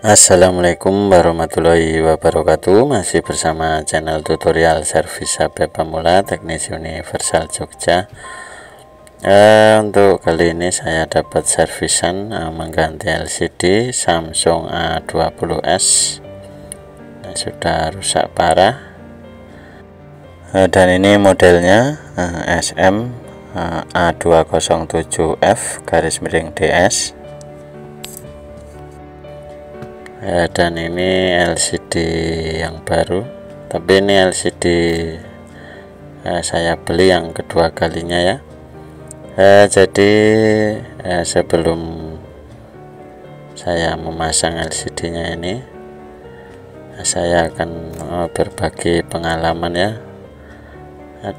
Assalamualaikum warahmatullahi wabarakatuh. Masih bersama channel tutorial servis HP pemula Teknisi Universal Jogja. Untuk kali ini saya dapat servisan mengganti LCD Samsung A20s yang sudah rusak parah. Dan ini modelnya SM A207F_DS. Dan ini LCD yang baru, tapi ini LCD saya beli yang kedua kalinya ya. Jadi sebelum saya memasang LCD nya ini, saya akan berbagi pengalaman ya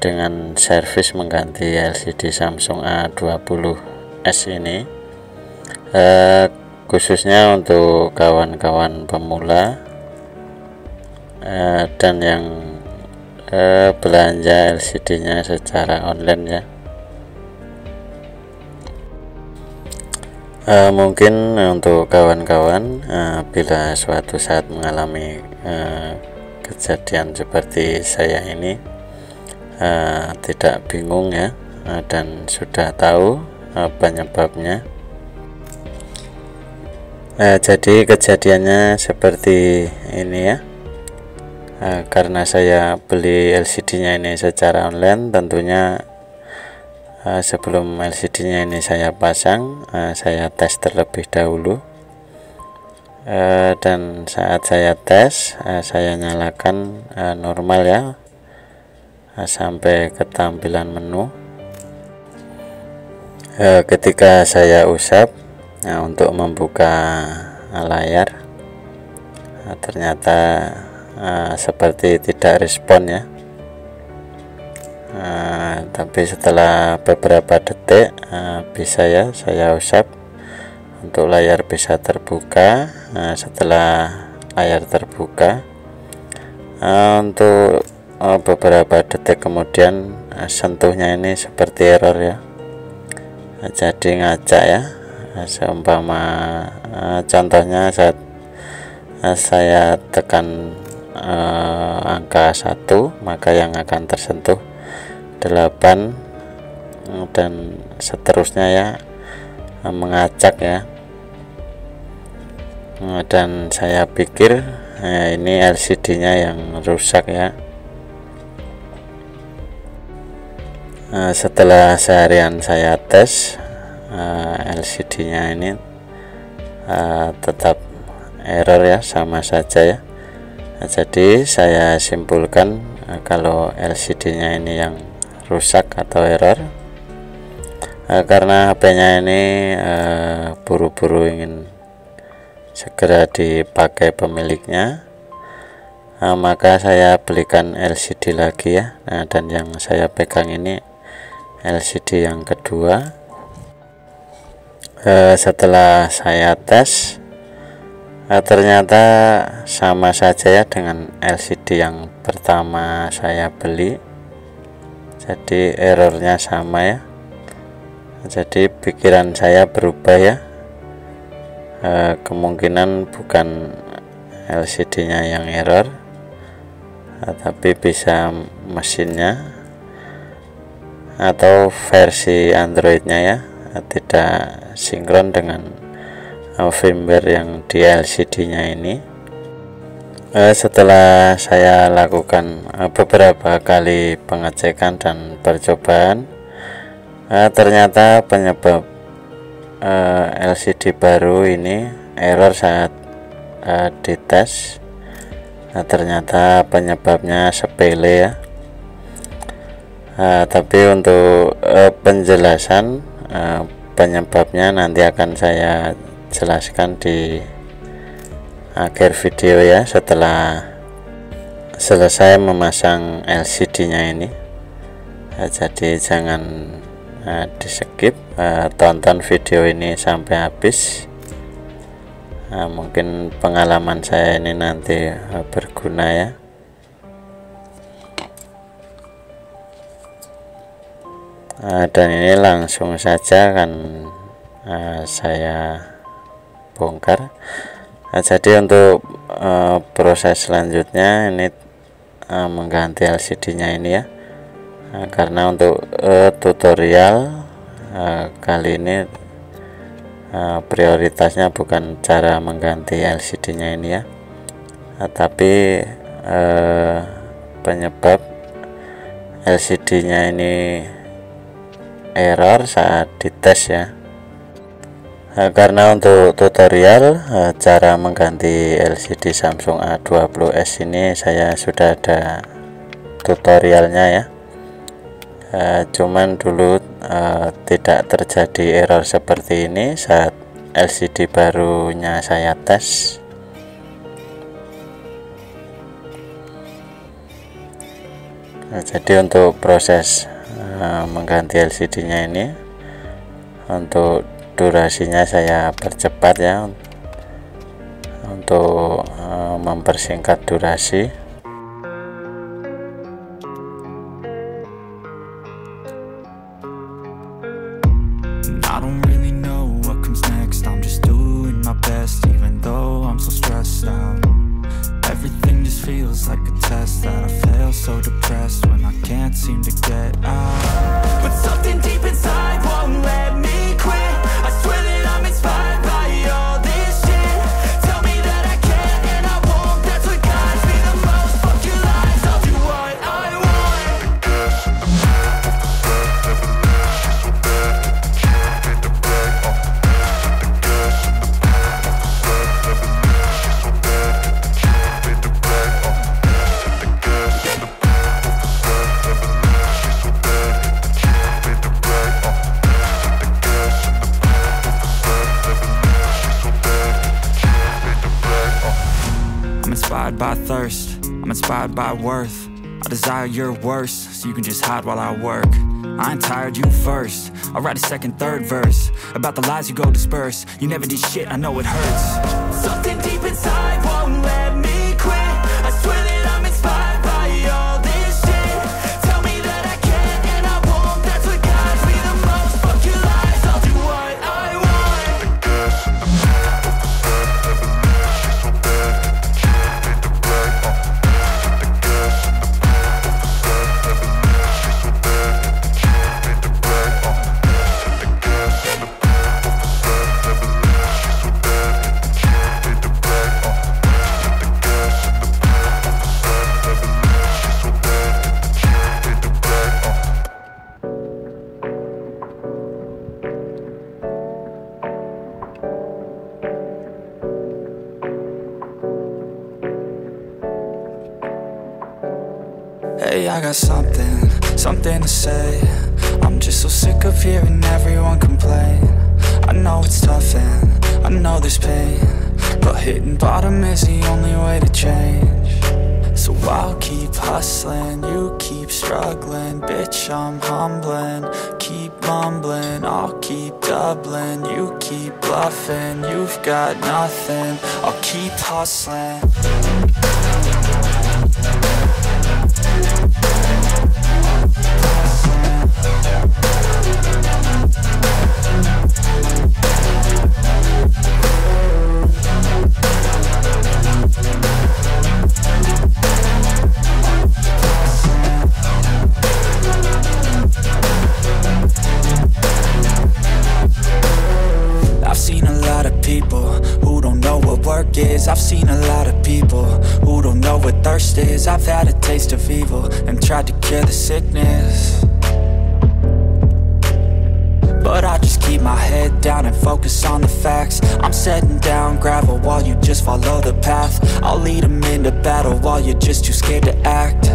dengan servis mengganti LCD Samsung A20s ini, khususnya untuk kawan-kawan pemula dan yang belanja LCD nya secara online ya. Mungkin untuk kawan-kawan bila suatu saat mengalami kejadian seperti saya ini, tidak bingung ya, dan sudah tahu penyebabnya. Jadi kejadiannya seperti ini ya. Karena saya beli LCD nya ini secara online, tentunya sebelum LCD nya ini saya pasang, saya tes terlebih dahulu. Dan saat saya tes, saya nyalakan normal ya, sampai ketampilan menu. Ketika saya usap untuk membuka layar, ternyata seperti tidak respon ya. Tapi setelah beberapa detik bisa ya saya usap, untuk layar bisa terbuka. Setelah layar terbuka, untuk beberapa detik kemudian sentuhnya ini seperti error ya, jadi ngacak ya. Seumpama contohnya saat saya tekan angka 1, maka yang akan tersentuh 8 dan seterusnya ya, mengacak ya. Dan saya pikir ini LCD nya yang rusak ya. Setelah seharian saya tes, LCD nya ini tetap error ya, sama saja ya. Jadi saya simpulkan kalau LCD nya ini yang rusak atau error, karena HP nya ini buru-buru ingin segera dipakai pemiliknya, maka saya belikan LCD lagi ya. Dan yang saya pegang ini LCD yang kedua. Setelah saya tes, ternyata sama saja ya dengan LCD yang pertama saya beli. Jadi errornya sama ya. Jadi pikiran saya berubah ya, kemungkinan bukan LCD nya yang error, tapi bisa mesinnya atau versi Android nya ya, tidak sinkron dengan firmware yang di LCD nya ini. Setelah saya lakukan beberapa kali pengecekan dan percobaan, ternyata penyebab LCD baru ini error saat dites. Ternyata penyebabnya sepele ya. Tapi untuk penjelasan penyebabnya nanti akan saya jelaskan di akhir video ya, setelah selesai memasang LCD nya ini. Jadi jangan di skip, tonton video ini sampai habis. Mungkin pengalaman saya ini nanti berguna ya. Dan ini langsung saja kan saya bongkar. Jadi untuk proses selanjutnya ini mengganti LCD nya ini ya. Karena untuk tutorial kali ini prioritasnya bukan cara mengganti LCD nya ini ya, tapi penyebab LCD nya ini error saat dites ya. Karena untuk tutorial cara mengganti LCD Samsung A20s ini saya sudah ada tutorialnya ya. Cuman dulu tidak terjadi error seperti ini saat LCD barunya saya tes. Jadi untuk proses mengganti LCD nya ini, untuk durasinya saya percepat ya, untuk mempersingkat durasi. I don't really know what comes next. I'm just doing my best, even though I'm so stressed out. Everything just feels like a test that I fail, so depressed when I can't seem to get out. But something deep inside won't let me quit. I swear that I'm inspired by all this shit. Tell me that I can and I won't. That's what guides me the most. Fuck your lies, I'll do what I want. Inspired by thirst, I'm inspired by worth. I desire your worst, so you can just hide while I work. I ain't tired, you first. I'll write a second, third verse about the lies you go disperse. You never did shit, I know it hurts. Something deep inside won't let me quit. I swear that I'm inspired by all this shit. Tell me that I can and I won't. That's what guides me the most. Fuck your lies, I'll do what I want. Hey, I got something to say. I'm just so sick of hearing everyone complain. I know it's tough and I know there's pain, but hitting bottom is the only way to change. So I'll keep hustling, you keep struggling. Bitch, I'm humbling, keep mumbling. I'll keep doubling, you keep bluffing. You've got nothing, I'll keep hustling. I've seen a lot of people who don't know what work is. I've seen a lot of people who don't know what thirst is. I've had a taste of evil and tried to cure the sickness, but I just keep my head down and focus on the facts. I'm setting down gravel while you just follow the path. I'll lead them into battle while you're just too scared to act.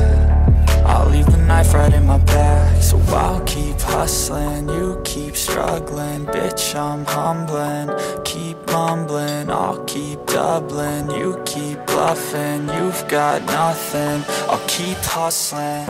I'll leave the knife right in my back. So I'll keep hustling, you keep struggling. Bitch, I'm humbling, keep mumbling. I'll keep doubling, you keep bluffing. You've got nothing, I'll keep hustling.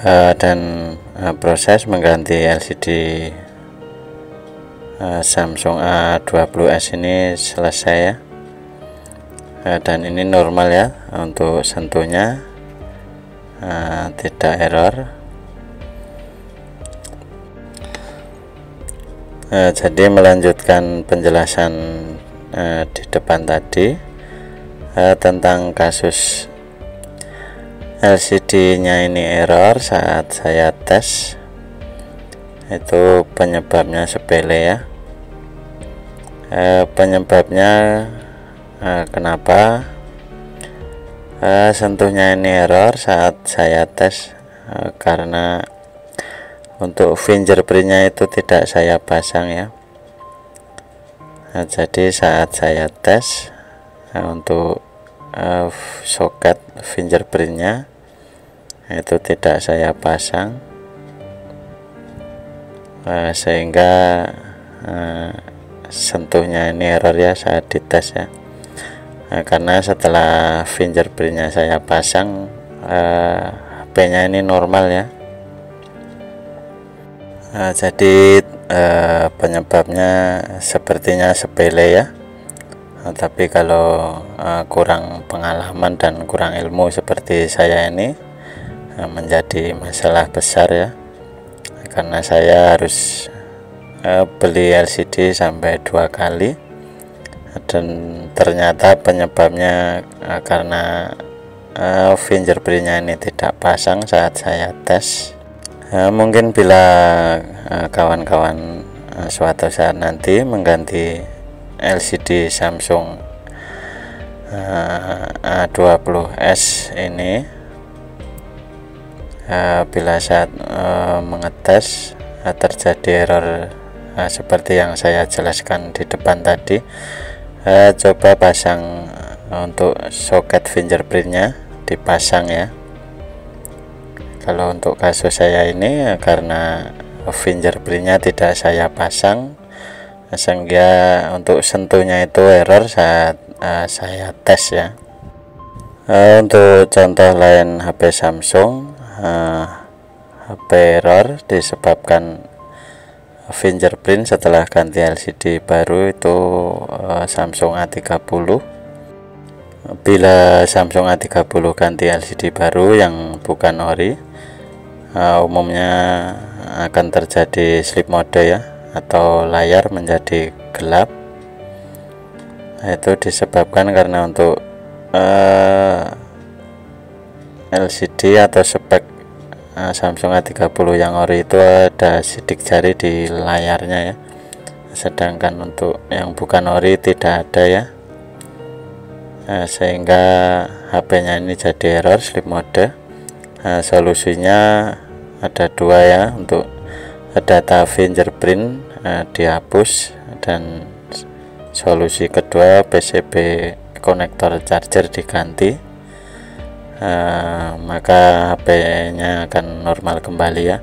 dan proses mengganti LCD Samsung A20s ini selesai ya. Dan ini normal ya, untuk sentuhnya tidak error. Jadi melanjutkan penjelasan di depan tadi tentang kasus LCD nya ini error saat saya tes. Itu penyebabnya sepele ya. Penyebabnya kenapa sentuhnya ini error saat saya tes, karena untuk fingerprintnya itu tidak saya pasang ya. Jadi saat saya tes untuk soket fingerprintnya itu tidak saya pasang, sehingga sentuhnya ini error ya saat dites ya. Karena setelah fingerprintnya saya pasang, HP-nya ini normal ya. Jadi penyebabnya sepertinya sepele ya, tapi kalau kurang pengalaman dan kurang ilmu seperti saya ini, menjadi masalah besar ya. Karena saya harus beli LCD sampai 2 kali, dan ternyata penyebabnya karena fingerprintnya ini tidak pasang saat saya tes. Mungkin bila kawan-kawan suatu saat nanti mengganti LCD Samsung A20s ini, bila saat mengetes terjadi error seperti yang saya jelaskan di depan tadi, coba pasang untuk soket fingerprintnya, dipasang ya. Kalau untuk kasus saya ini, karena fingerprintnya tidak saya pasang, sehingga untuk sentuhnya itu error saat saya tes ya. Untuk contoh lain HP Samsung, HP error disebabkan fingerprint setelah ganti LCD baru, itu Samsung A30. Bila Samsung A30 ganti LCD baru yang bukan ori, umumnya akan terjadi sleep mode ya, atau layar menjadi gelap. Itu disebabkan karena untuk LCD atau spek Samsung A30 yang ori itu ada sidik jari di layarnya ya, sedangkan untuk yang bukan ori tidak ada ya. Sehingga HP-nya ini jadi error sleep mode. Solusinya ada 2 ya, untuk data fingerprint dihapus, dan solusi kedua PCB konektor charger diganti, maka HP-nya akan normal kembali ya.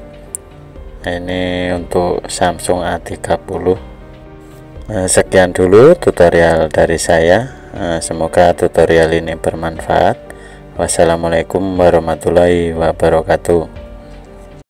Ini untuk Samsung A30. Sekian dulu tutorial dari saya. Semoga tutorial ini bermanfaat. Wassalamualaikum warahmatullahi wabarakatuh.